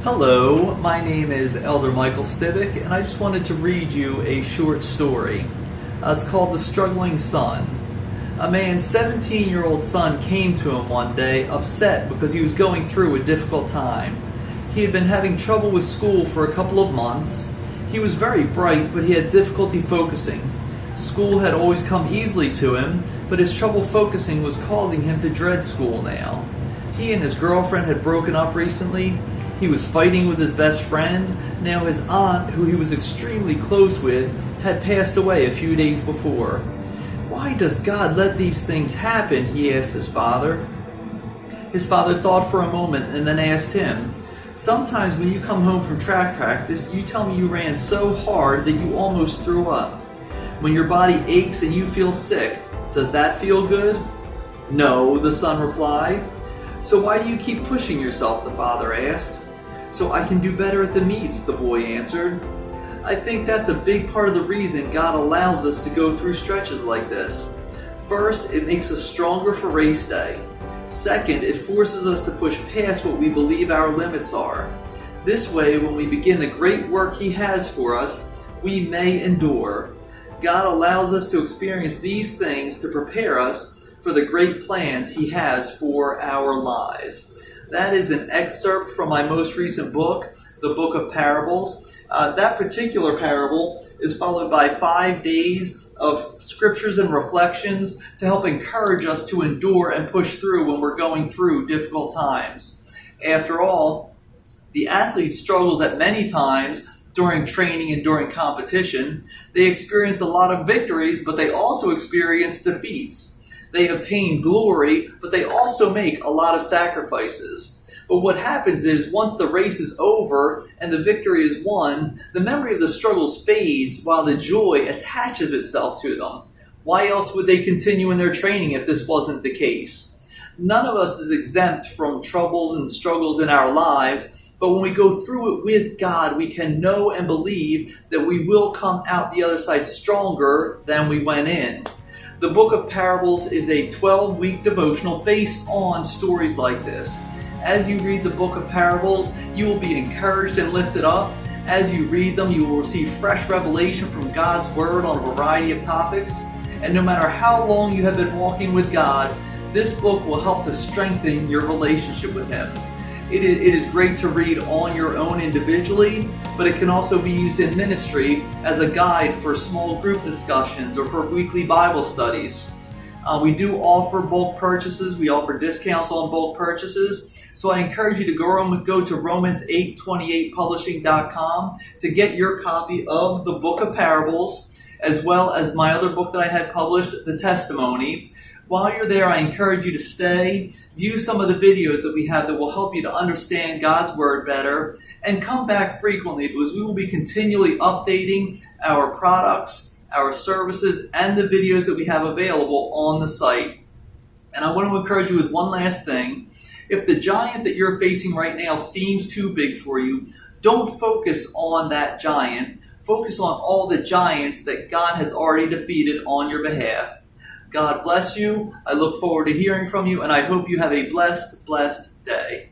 Hello, my name is Elder Michael Stivic, and I just wanted to read you a short story. It's called The Struggling Son. A man's 17-year-old son came to him one day upset because he was going through a difficult time. He had been having trouble with school for a couple of months. He was very bright, but he had difficulty focusing. School had always come easily to him, but his trouble focusing was causing him to dread school now. He and his girlfriend had broken up recently. He was fighting with his best friend. Now his aunt, who he was extremely close with, had passed away a few days before. Why does God let these things happen? He asked his father. His father thought for a moment and then asked him, "Sometimes when you come home from track practice, you tell me you ran so hard that you almost threw up. When your body aches and you feel sick, does that feel good?" "No," the son replied. "So why do you keep pushing yourself?" the father asked. "So I can do better at the meets," the boy answered. I think that's a big part of the reason God allows us to go through stretches like this. First, it makes us stronger for race day. Second, it forces us to push past what we believe our limits are. This way, when we begin the great work He has for us, we may endure. God allows us to experience these things to prepare us for the great plans He has for our lives. That is an excerpt from my most recent book, the Book of Parables. That particular parable is followed by 5 days of scriptures and reflections to help encourage us to endure and push through when we're going through difficult times. After all, the athlete struggles at many times during training and during competition. They experience a lot of victories, but they also experience defeats. They obtain glory, but they also make a lot of sacrifices. But what happens is, once the race is over and the victory is won, the memory of the struggles fades while the joy attaches itself to them. Why else would they continue in their training if this wasn't the case? None of us is exempt from troubles and struggles in our lives, but when we go through it with God, we can know and believe that we will come out the other side stronger than we went in. The Book of Parables is a 12-week devotional based on stories like this. As you read the Book of Parables, you will be encouraged and lifted up. As you read them, you will receive fresh revelation from God's Word on a variety of topics. And no matter how long you have been walking with God, this book will help to strengthen your relationship with Him. It is great to read on your own individually, but it can also be used in ministry as a guide for small group discussions or for weekly Bible studies. We do offer bulk purchases. We offer discounts on bulk purchases. So I encourage you to go to Romans828publishing.com to get your copy of the Book of Parables, as well as my other book that I had published, The Testimony. While you're there, I encourage you to stay, view some of the videos that we have that will help you to understand God's Word better, and come back frequently because we will be continually updating our products, our services, and the videos that we have available on the site. And I want to encourage you with one last thing. If the giant that you're facing right now seems too big for you, don't focus on that giant. Focus on all the giants that God has already defeated on your behalf. God bless you. I look forward to hearing from you, and I hope you have a blessed day.